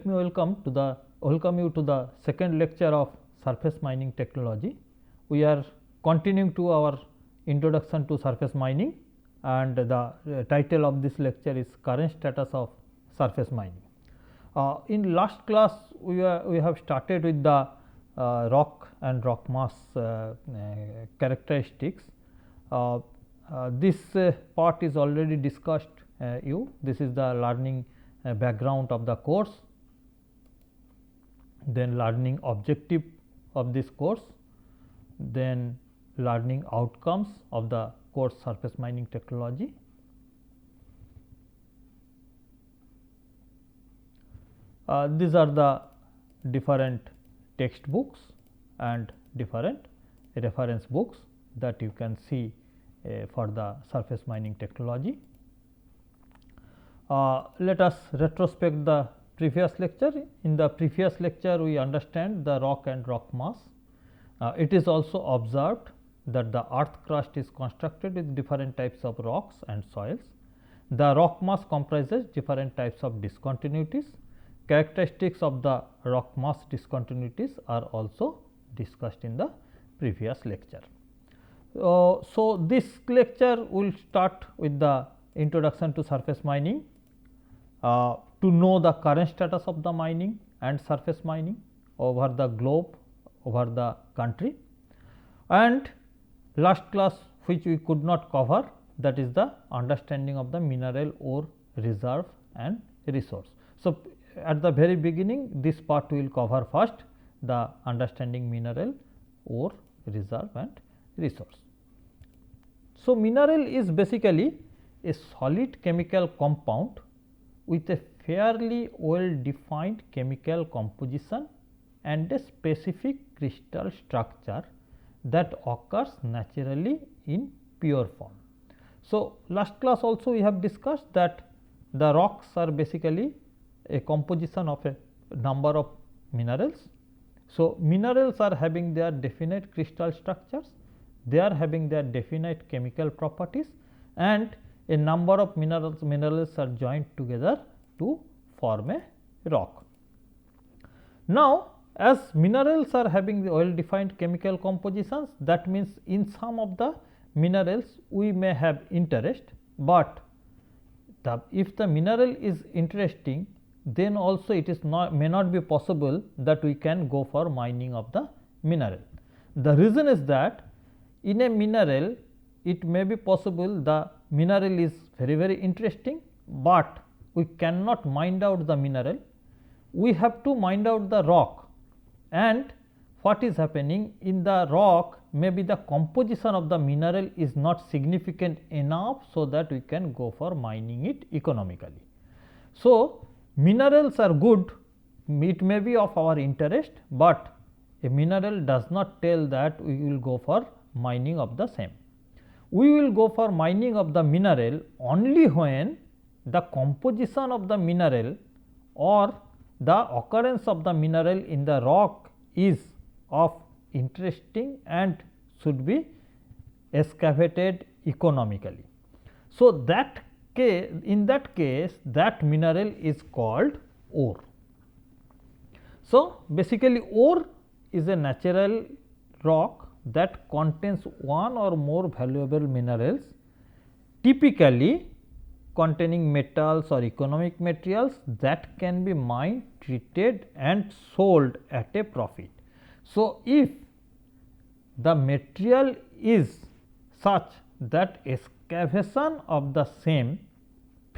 let me welcome you to the second lecture of surface mining technology. We are continuing to our introduction to surface mining, and the title of this lecture is current status of surface mining. In last class we have started with the rock and rock mass characteristics. This part is already discussed this is the learning background of the course, then learning objective of this course, then learning outcomes of the course surface mining technology. These are the different textbooks and different reference books that you can see for the surface mining technology. Let us retrospect the previous lecture. In the previous lecture we understand the rock and rock mass. It is also observed that the earth crust is constructed with different types of rocks and soils. The rock mass comprises different types of discontinuities. Characteristics of the rock mass discontinuities are also discussed in the previous lecture. So, this lecture will start with the introduction to surface mining, to know the current status of the mining and surface mining over the globe, over the country, and last class which we could not cover, that is the understanding of the mineral ore reserve and resource. So, at the very beginning this part we will cover first, the understanding mineral ore reserve and resource. So, mineral is basically a solid chemical compound with a fairly well defined chemical composition and a specific crystal structure that occurs naturally in pure form. So, last class also we have discussed that the rocks are basically a composition of a number of minerals. So, minerals are having their definite crystal structures, they are having their definite chemical properties, and a number of minerals are joined together to form a rock. Now, as minerals are having the well defined chemical compositions, that means in some of the minerals we may have interest, but if the mineral is interesting, then also it is may not be possible that we can go for mining of the mineral. The reason is that in a mineral it may be possible the mineral is very interesting, but we cannot mine out the mineral, we have to mine out the rock, and what is happening in the rock, maybe the composition of the mineral is not significant enough, so that we can go for mining it economically. So, minerals are good, it may be of our interest, but a mineral does not tell that we will go for mining of the same. We will go for mining of the mineral only when the composition of the mineral or the occurrence of the mineral in the rock is of interesting and should be excavated economically. So, that case, in that case that mineral is called ore. So, basically ore is a natural rock that contains one or more valuable minerals, typically containing metals or economic materials that can be mined, treated and sold at a profit. So, if the material is such that excavation of the same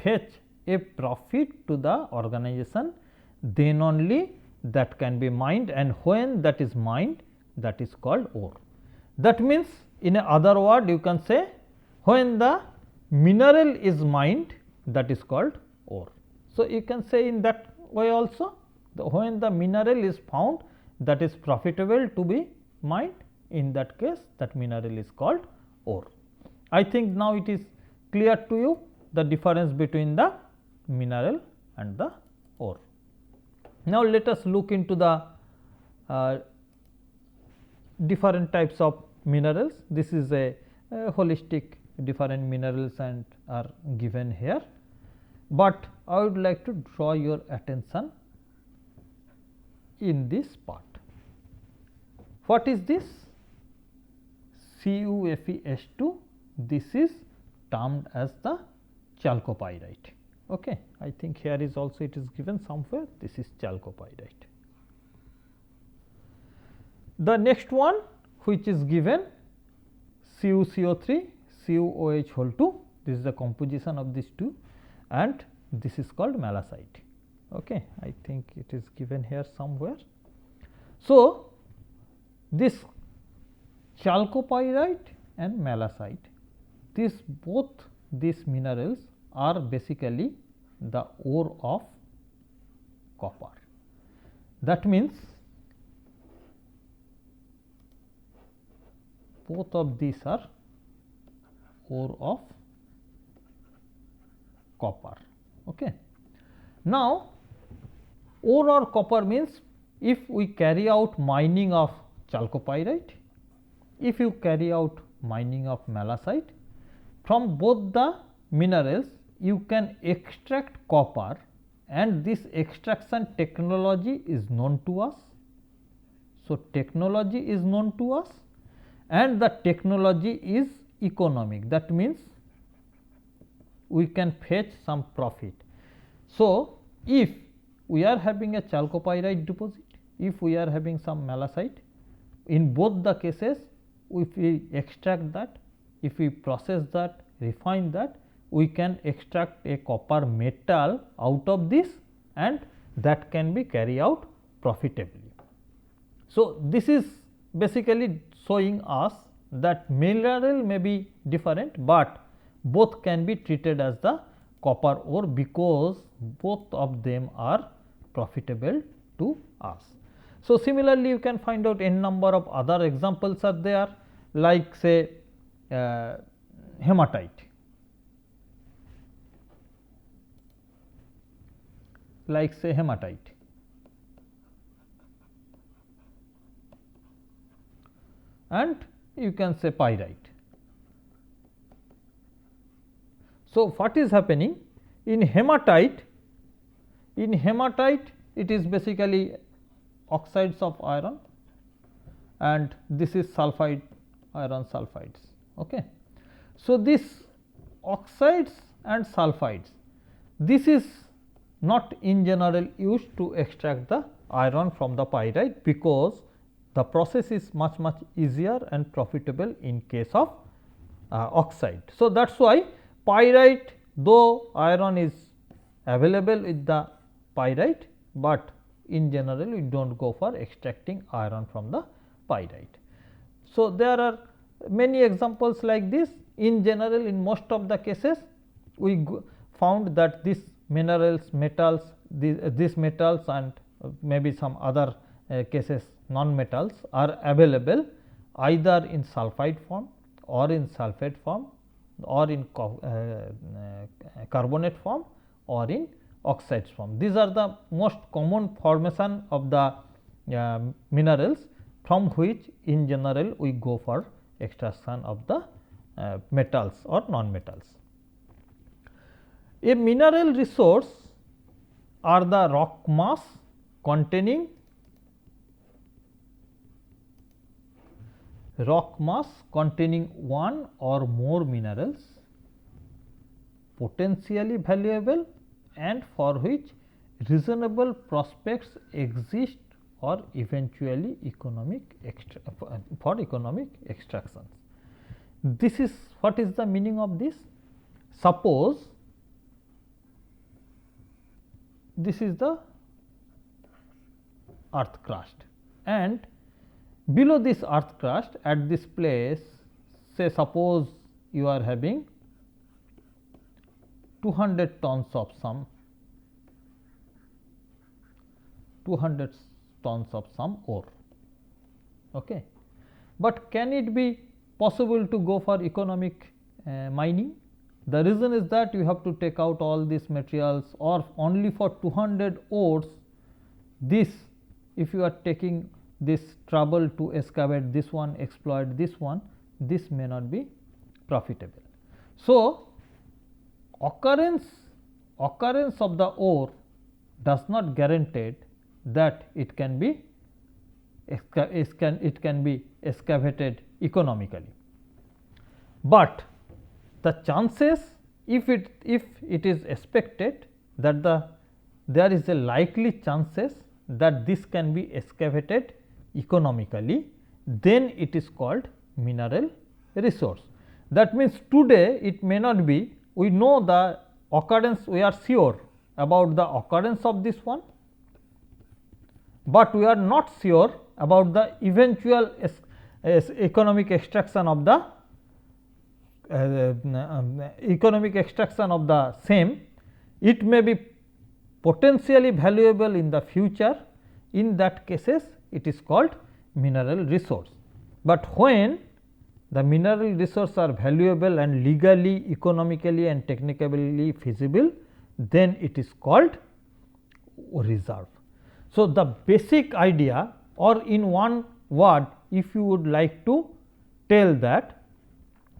fetch a profit to the organization, then only that can be mined, and when that is mined, that is called ore. That means, in a other word you can say, when the mineral is mined, that is called ore. So, you can say in that way also, when the mineral is found that is profitable to be mined, in that case that mineral is called ore. I think now it is clear to you the difference between the mineral and the ore. Now, let us look into the different types of minerals. This is a holistic different minerals and are given here, but I would like to draw your attention in this part. What is this? CuFeS2, this is termed as the chalcopyrite. Okay. I think here is also it is given somewhere, this is chalcopyrite. The next one which is given CuCO3, CuOH whole 2, this is the composition of these two, and this is called malachite. Okay. I think it is given here somewhere. So, this chalcopyrite and malachite, both these minerals are basically the ore of copper. That means, both of these are ore of copper. Okay. Now, ore or copper means if we carry out mining of chalcopyrite, if you carry out mining of malachite, from both the minerals you can extract copper, and this extraction technology is known to us. So, technology is known to us and the technology is economic, that means we can fetch some profit. So, if we are having a chalcopyrite deposit, if we are having some malachite, in both the cases if we extract that, if we process that, refine that, we can extract a copper metal out of this and that can be carried out profitably. So, this is basically showing us that mineral may be different, but both can be treated as the copper ore because both of them are profitable to us. So, similarly, you can find out n number of other examples are there, like say hematite, and you can say pyrite. So, what is happening in hematite? In hematite it is basically oxides of iron and this is sulphide, iron sulphides. Okay. So, this oxides and sulphides, this is not in general used to extract the iron from the pyrite because the process is much easier and profitable in case of oxide. So, that is why pyrite, though iron is available with the pyrite, but in general we do not go for extracting iron from the pyrite. So, there are many examples like this. In general, in most of the cases we found that these minerals, metals, these metals and maybe some other cases non-metals are available either in sulphide form or in sulphate form or in carbonate form or in oxides form. These are the most common formation of the minerals from which in general we go for extraction of the metals or non-metals. A mineral resource are the rock mass containing one or more minerals potentially valuable and for which reasonable prospects exist or eventually economic extractions. This is what is the meaning of this. Suppose this is the earth crust and below this earth crust at this place, say suppose you are having 200 tons of some ore. Okay. But can it be possible to go for economic mining? The reason is that you have to take out all these materials, or only for 200 ores, this if you are taking this trouble to excavate this one, exploit this one, this may not be profitable. So, occurrence of the ore does not guarantee that it can be excavated economically. But the chances, if it is expected that there is a likely chances that this can be excavated economically, then it is called mineral resource. That means, today it may not be, we know the occurrence, we are sure about the occurrence of this one, but we are not sure about the eventual economic extraction of the same. It may be potentially valuable in the future. In that cases, it is called mineral resource. But when the mineral resources are valuable and legally, economically and technically feasible, then it is called reserve. So, the basic idea, or in one word, if you would like to tell that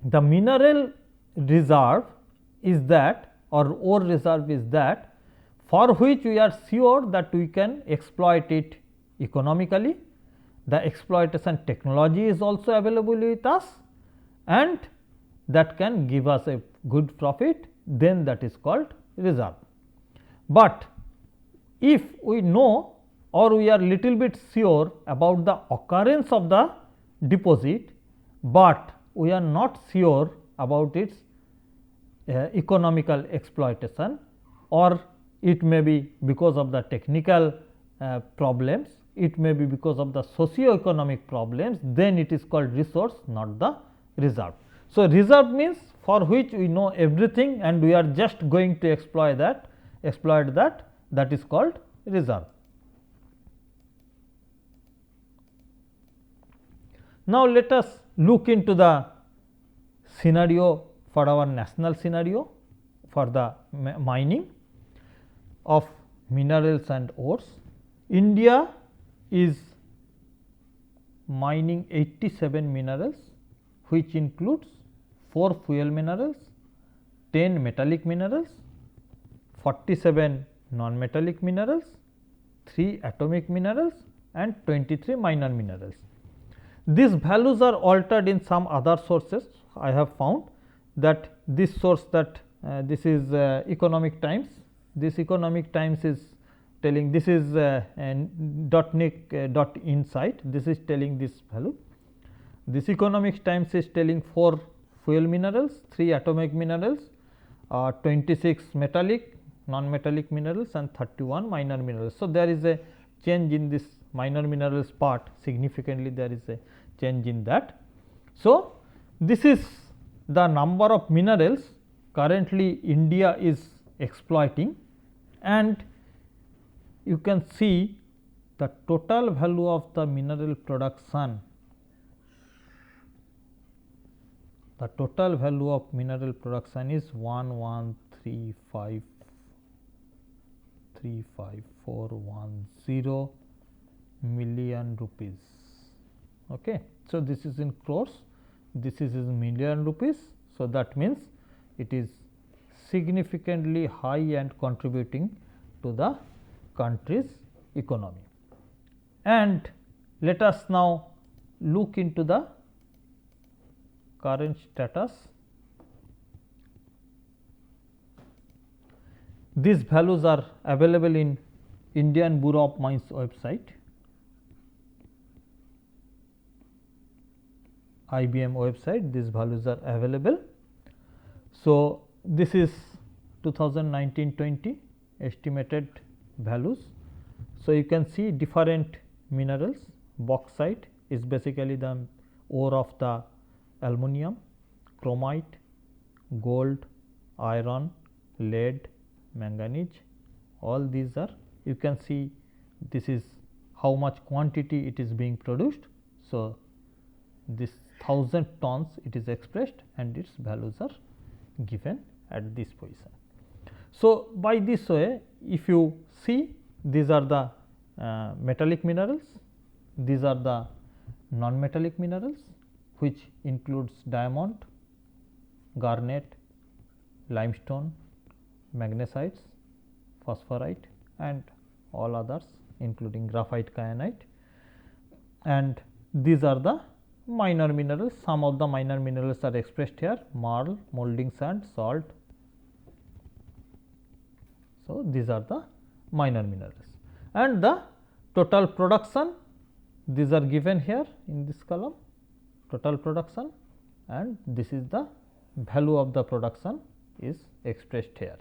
the mineral reserve is that, or ore reserve is that, for which we are sure that we can exploit it economically, the exploitation technology is also available with us, and that can give us a good profit, then that is called reserve. But if we know, or we are little bit sure about the occurrence of the deposit, but we are not sure about its economical exploitation, or it may be because of the technical problems, it may be because of the socio-economic problems, then it is called resource, not the reserve. So, reserve means for which we know everything and we are just going to exploit that, that is called reserve. Now, let us look into the scenario for our national scenario for the mining of minerals and ores. India is mining 87 minerals, which includes 4 fuel minerals, 10 metallic minerals, 47 non-metallic minerals, 3 atomic minerals and 23 minor minerals. These values are altered in some other sources. I have found that this source, that this is Economic Times. This Economic Times is telling, this is .nic.insight, this is telling this value. This Economic Times is telling 4 fuel minerals, 3 atomic minerals, 26 metallic, non-metallic minerals and 31 minor minerals. So, there is a change in this minor minerals part, significantly there is a change in that. So, this is the number of minerals currently India is exploiting, and you can see the total value of the mineral production. The total value of mineral production is 1,135,410 million rupees. Okay. So, this is in crores, this is in million rupees. So, that means it is significantly high and contributing to the country's economy. And let us now look into the current status. These values are available in Indian Bureau of Mines website, IBM website. These values are available. So, this is 2019-20 estimated values. So, you can see different minerals. Bauxite is basically the ore of the aluminum, chromite, gold, iron, lead, manganese, all these are, you can see this is how much quantity it is being produced. So, this 1000 tons it is expressed and its values are given at this position. So, by this way, if you see, these are the metallic minerals, these are the non-metallic minerals, which includes diamond, garnet, limestone, magnesites, phosphorite and all others including graphite, kyanite, and these are the minor minerals. Some of the minor minerals are expressed here: marl, molding sand, salt. So, these are the minor minerals, and the total production, these are given here in this column, total production, and this is the value of the production is expressed here.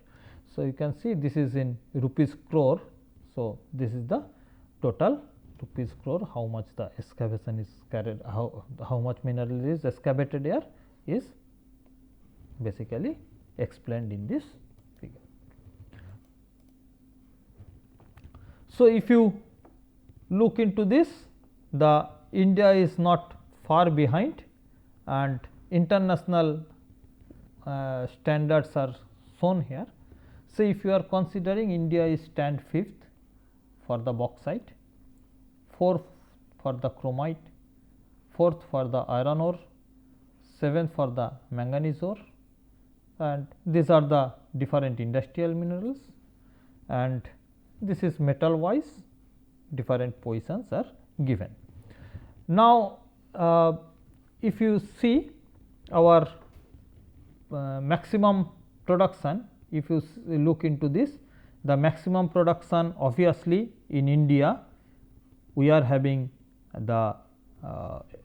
So, you can see this is in rupees crore. So, this is the total rupees crore, how much the excavation is carried, how much mineral is excavated here is basically explained in this figure. So, if you look into this, the India is not far behind, and international standards are shown here. So, if you are considering, India is stand 5th for the bauxite, 4th for the chromite, 4th for the iron ore, 7th for the manganese ore, and these are the different industrial minerals, and this is metal wise different positions are given. Now, if you see our maximum production, if you look into this, the maximum production obviously in India we are having the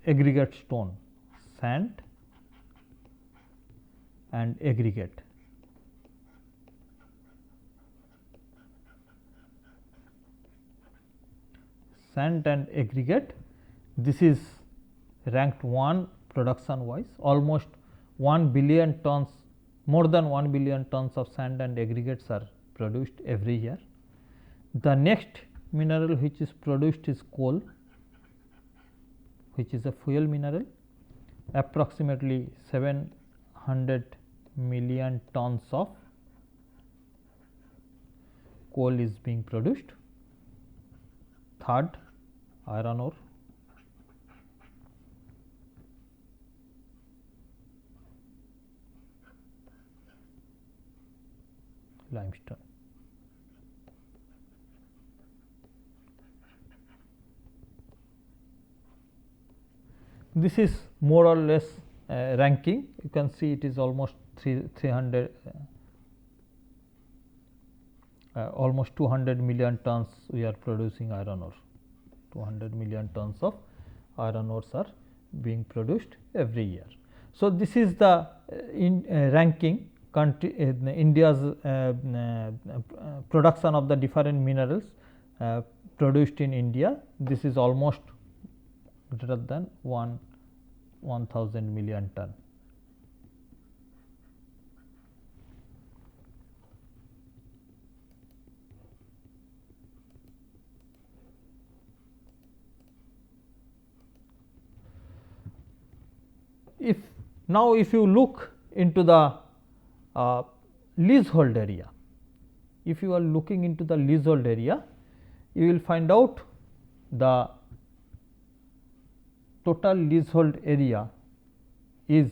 aggregate stone, sand and aggregate. Sand and aggregate, this is ranked 1 production wise, almost 1 billion tons, more than 1 billion tons of sand and aggregates are produced every year. The next mineral which is produced is coal, which is a fuel mineral, approximately 700 million tons of coal is being produced. Third, iron ore, limestone. This is more or less ranking. You can see it is almost 300 almost 200 million tons we are producing iron ore. 200 million tons of iron ores are being produced every year. So, this is the ranking country India's production of the different minerals produced in India. This is almost greater than 1000 million ton. If you look into the leasehold area, if you are looking into the leasehold area, you will find out the total leasehold area is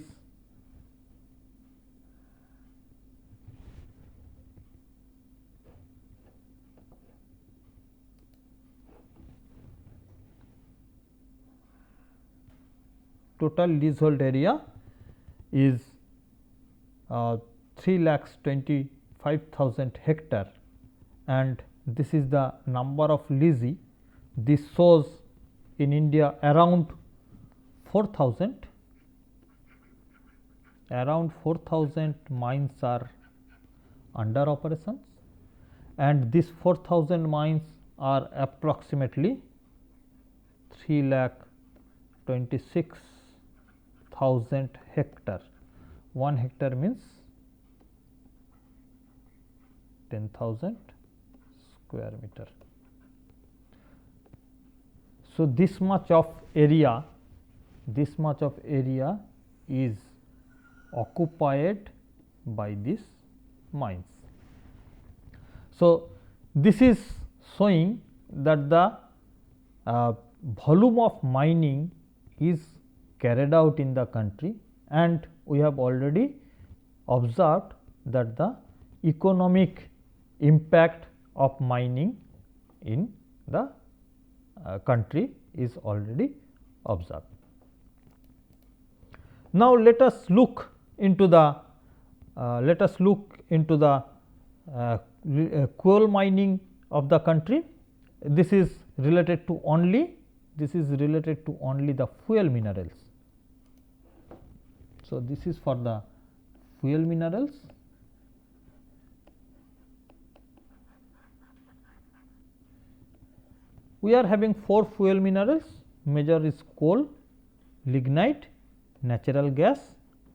is 3,25,000 hectare, and this is the number of leasee. This shows in India around 4,000 mines are under operations, and these 4,000 mines are approximately 3,26,000 hectare. 1 hectare means 10,000 square meter. So, this much of area is occupied by these mines. So, this is showing that the volume of mining is carried out in the country, and we have already observed that the economic impact of mining in the country is already observed. Now, let us look into the coal mining of the country. This is related to only the fuel minerals. So, this is for the fuel minerals. We are having 4 fuel minerals, major is coal, lignite, natural gas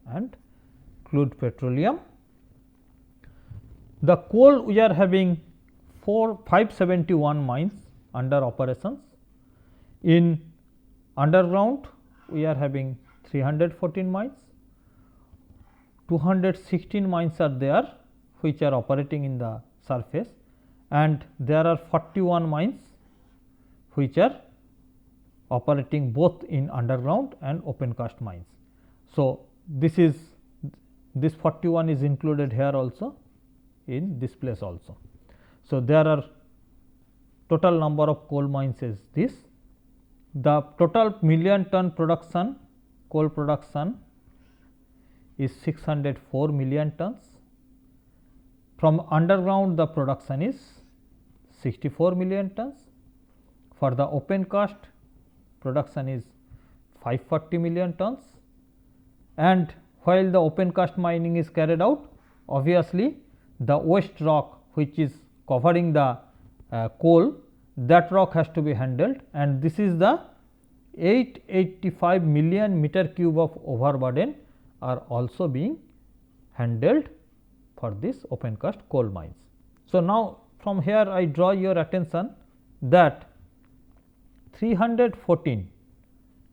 and crude petroleum. The coal we are having 571 mines under operations. In underground we are having 314 mines, 216 mines are there which are operating in the surface, and there are 41 mines which are operating both in underground and open cast mines. So, this 41 is included here also, in this place also. So, there are total number of coal mines is this. The total million ton production, coal production is 604 million tons. From underground the production is 64 million tons. For the open cast production is 540 million tons, and while the open cast mining is carried out, obviously the waste rock which is covering the coal, that rock has to be handled, and this is the 885 million meter cube of overburden are also being handled for this open cast coal mines. So, now from here I draw your attention that 314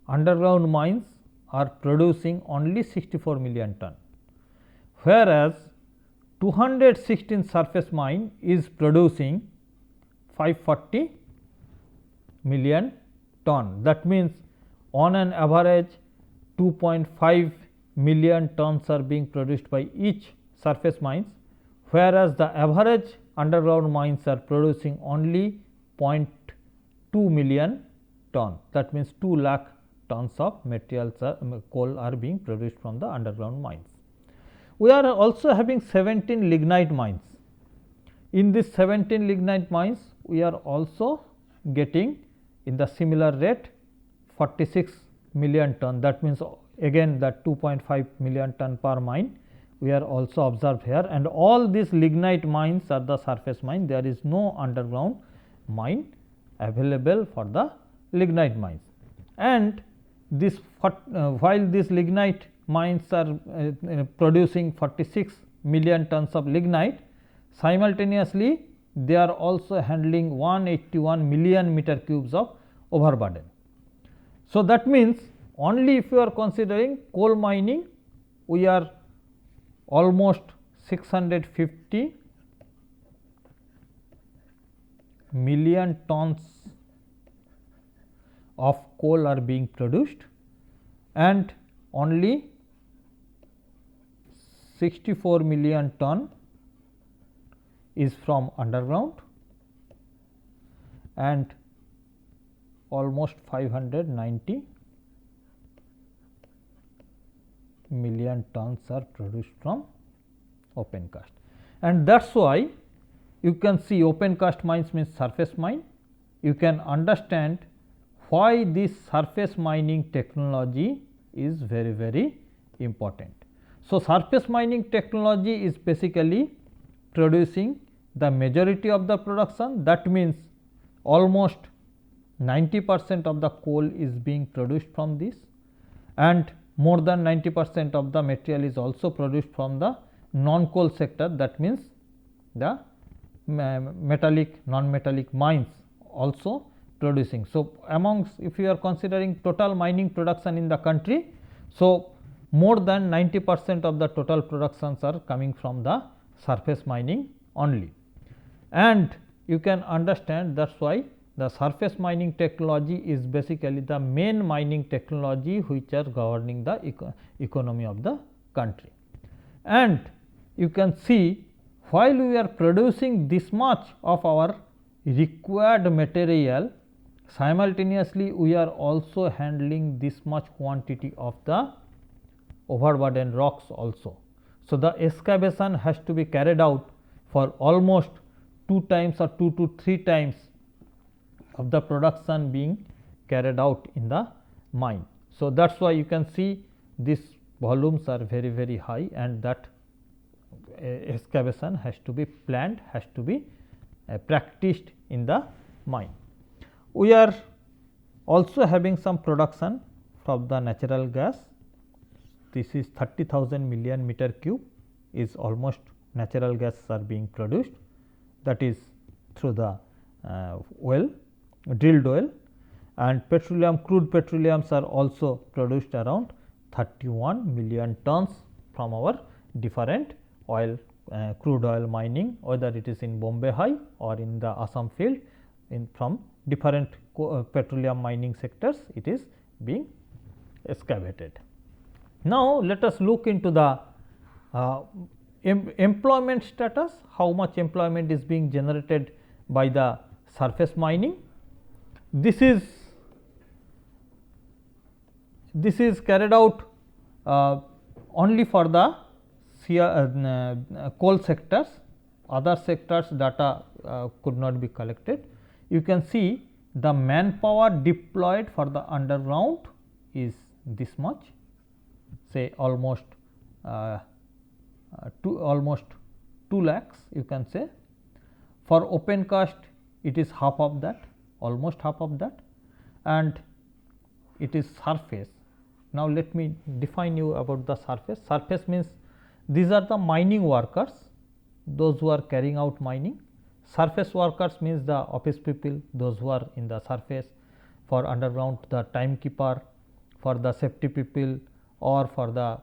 underground mines are producing only 64 million ton, whereas 216 surface mine is producing 540 million ton. That means, on an average 2.5 million tons are being produced by each surface mines, whereas the average underground mines are producing only 0.2 million ton. That means, 2 lakh tons of materials coal are being produced from the underground mines. We are also having 17 lignite mines. In this 17 lignite mines, we are also getting in the similar rate 46 million ton. That means, again that 2.5 million ton per mine we are also observed here, and all these lignite mines are the surface mine. There is no underground mine available for the lignite mines, and this while these lignite mines are producing 46 million tons of lignite, simultaneously they are also handling 181 million meter cubes of overburden. So, that means, only if you are considering coal mining, we are almost 650 million tons of coal are being produced, and only 64 million ton is from underground, and almost 590 million tons are produced from open cast. And that is why you can see open cast mines means surface mine. You can understand why this surface mining technology is very, very important. So, surface mining technology is basically producing the majority of the production. That means, almost 90% of the coal is being produced from this, and more than 90% of the material is also produced from the non-coal sector. That means, the metallic, non-metallic mines also producing. So, amongst, if you are considering total mining production in the country, so more than 90% of the total productions are coming from the surface mining only, and you can understand that is why the surface mining technology is basically the main mining technology which are governing the economy of the country. And you can see, while we are producing this much of our required material, simultaneously we are also handling this much quantity of the overburden rocks also. So, the excavation has to be carried out for almost 2 times or 2 to 3 times of the production being carried out in the mine. So, that is why you can see these volumes are very high, and that excavation has to be planned, has to be practiced in the mine. We are also having some production from the natural gas. This is 30,000 million meter cube is almost natural gas are being produced, that is through the well, drilled well, and petroleum, crude petroleums are also produced around 31 million tons from our different oil, crude oil mining, whether it is in Bombay High or in the Assam field, in from different petroleum mining sectors, it is being excavated. Now, let us look into the employment status, how much employment is being generated by the surface mining. This is carried out only for the coal sectors, other sectors data could not be collected. You can see the manpower deployed for the underground is this much, say almost 2 lakhs you can say. For open cast it is half of that, almost half of that, and it is surface. Now, let me define you about the surface. Surface means these are the mining workers, those who are carrying out mining. Surface workers means the office people, those who are in the surface. For underground, the timekeeper, for the safety people, or for the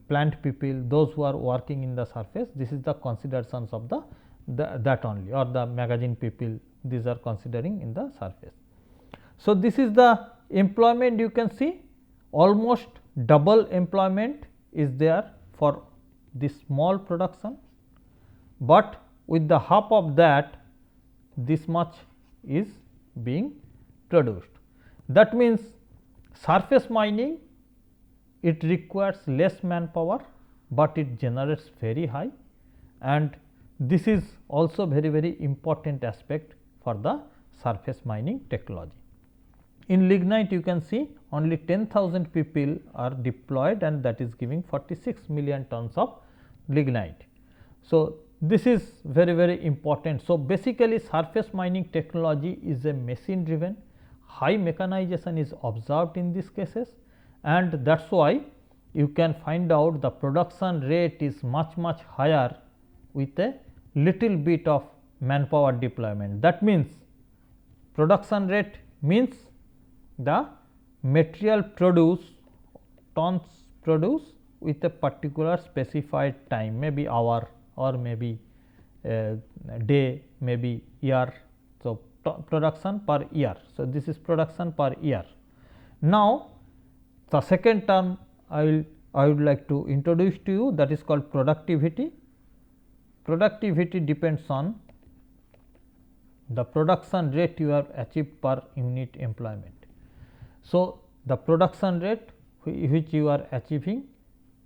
plant people, those who are working in the surface. This is the considerations of the that only, or the magazine people, these are considering in the surface. So, this is the employment, you can see almost double employment is there for this small production, but with the half of that this much is being produced. That means, surface mining it requires less manpower, but it generates very high, and this is also very important aspect for the surface mining technology. In lignite you can see only 10,000 people are deployed, and that is giving 46 million tons of lignite. So, this is very important. So, basically surface mining technology is a machine driven, high mechanization is observed in these cases, and that is why you can find out the production rate is much higher with a little bit of manpower deployment. That means, production rate means the material produce, tons produce with a particular specified time, maybe hour or maybe day, maybe year. So, production per year. So, this is production per year. Now, the second term I would like to introduce to you, that is called productivity. Productivity depends on the production rate you have achieved per unit employment. So, the production rate which you are achieving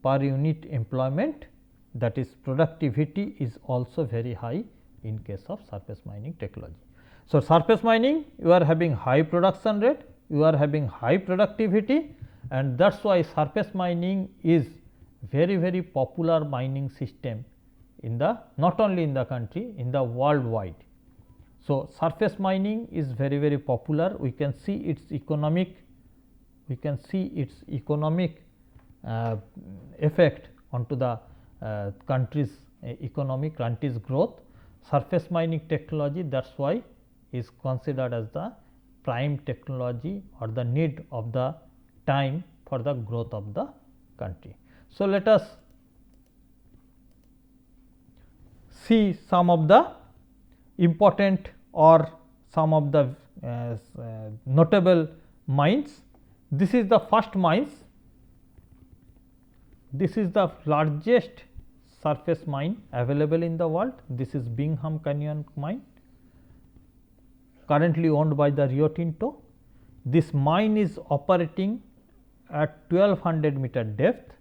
per unit employment, that is productivity, is also very high in case of surface mining technology. So, surface mining you are having high production rate, you are having high productivity, and that is why surface mining is very popular mining system in the, not only in the country, in the worldwide. So, surface mining is very popular. We can see its economic, effect onto the country's economic, country's growth. Surface mining technology, that is why is considered as the prime technology or the need of the time for the growth of the country. So, let us see some of the important or some of the notable mines. This is the first mines. This is the largest surface mine available in the world. This is Bingham Canyon mine. currently owned by the Rio Tinto. This mine is operating at 1200 meter depth.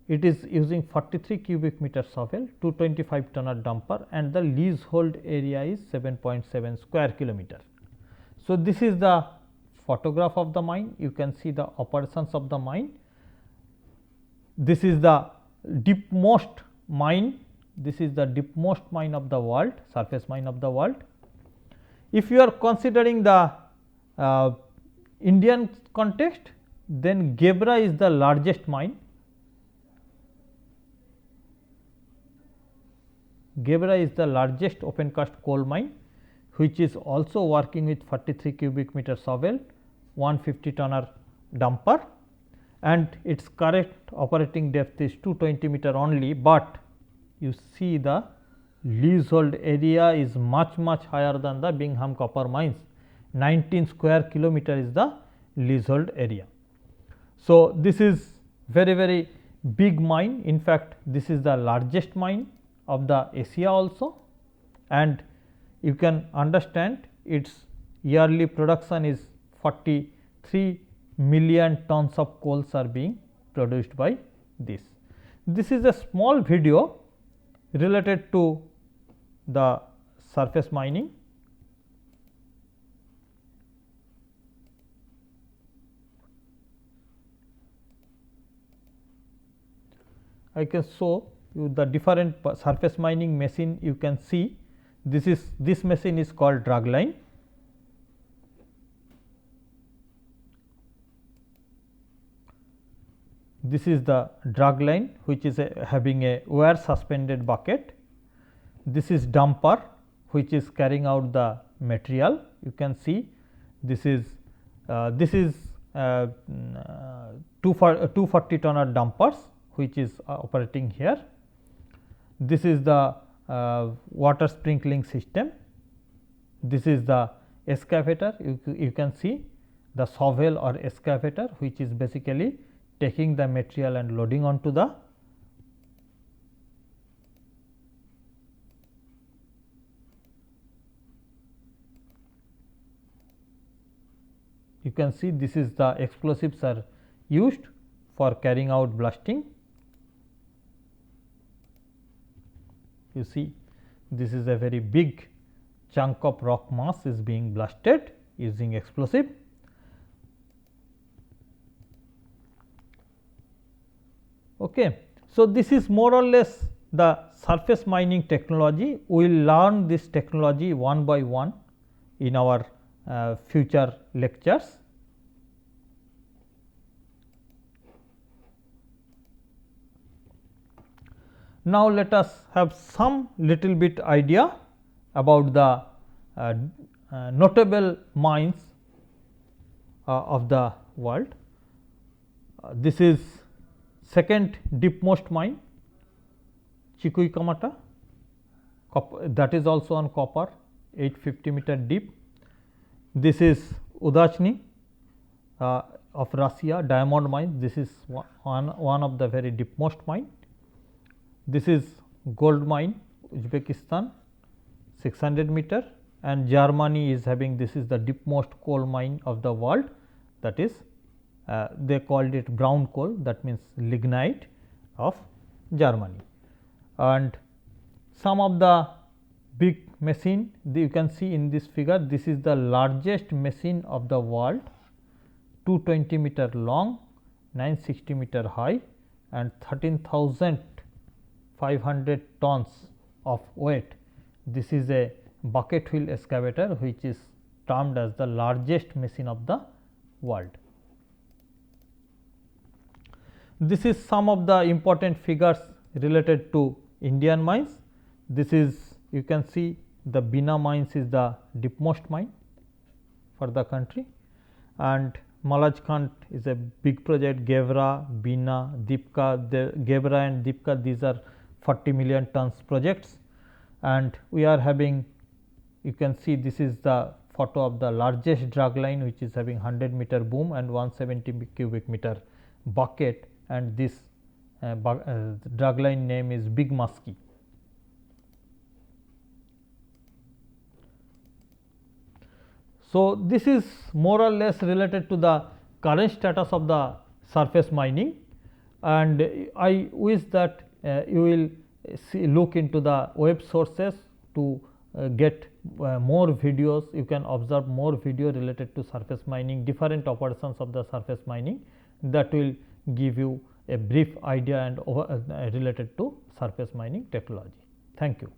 It is using 43 cubic meter shovel, 225 tonner dumper, and the leasehold area is 7.7 square kilometer. So, this is the photograph of the mine. You can see the operations of the mine. This is the deepmost mine. This is the deepmost mine of the world, surface mine of the world. If you are considering the Indian context, then Gebra is the largest mine. Gebra is the largest open cast coal mine, which is also working with 43 cubic meter shovel, 150 tonner dumper, and its current operating depth is 220 meter only, but you see the leasehold area is much higher than the Bingham copper mines. 19 square kilometer is the leasehold area. So, this is very big mine. In fact, this is the largest mine of the Asia also, and you can understand its yearly production is 43 million tons of coals are being produced by this. This is a small video related to the surface mining. I can show you the different surface mining machine. You can see this machine is called dragline. This is the dragline, which is having a wire suspended bucket. This is dumper, which is carrying out the material. You can see this is 240 tonner dumpers, which is operating here. This is the water sprinkling system. This is the excavator. You can see the shovel or excavator, which is basically taking the material and loading onto the you can see this is the explosives are used for carrying out blasting. You see this is a very big chunk of rock mass is being blasted using explosive. Okay. So, this is more or less the surface mining technology. We will learn this technology one by one in our future lectures. Now, let us have some little bit idea about the notable mines of the world. This is second deepmost mine, Chuquicamata, that is also on copper, 850 meter deep. This is Udachny of Russia, diamond mine. This is one of the very deepmost mine. This is gold mine, Uzbekistan, 600 meter, and Germany is having, this is the deepmost coal mine of the world, that is they called it brown coal, that means lignite of Germany. And some of the big machine you can see in this figure, this is the largest machine of the world, 220 meter long, 960 meter high, and 13,500 tons of weight. This is a bucket wheel excavator, which is termed as the largest machine of the world. This is some of the important figures related to Indian mines. This is, you can see the Bina mines is the deepmost mine for the country, and Malajkhand is a big project. Gebra, Bina, Dipka, Gebra and Dipka, these are 40 million tons projects, and we are having, you can see this is the photo of the largest dragline, which is having 100 meter boom and 170 cubic meter bucket, and this dragline name is Big Muskie. So, this is more or less related to the current status of the surface mining, and I wish that you will look into the web sources to get more videos. You can observe more video related to surface mining, different operations of the surface mining, that will give you a brief idea and related to surface mining technology. Thank you.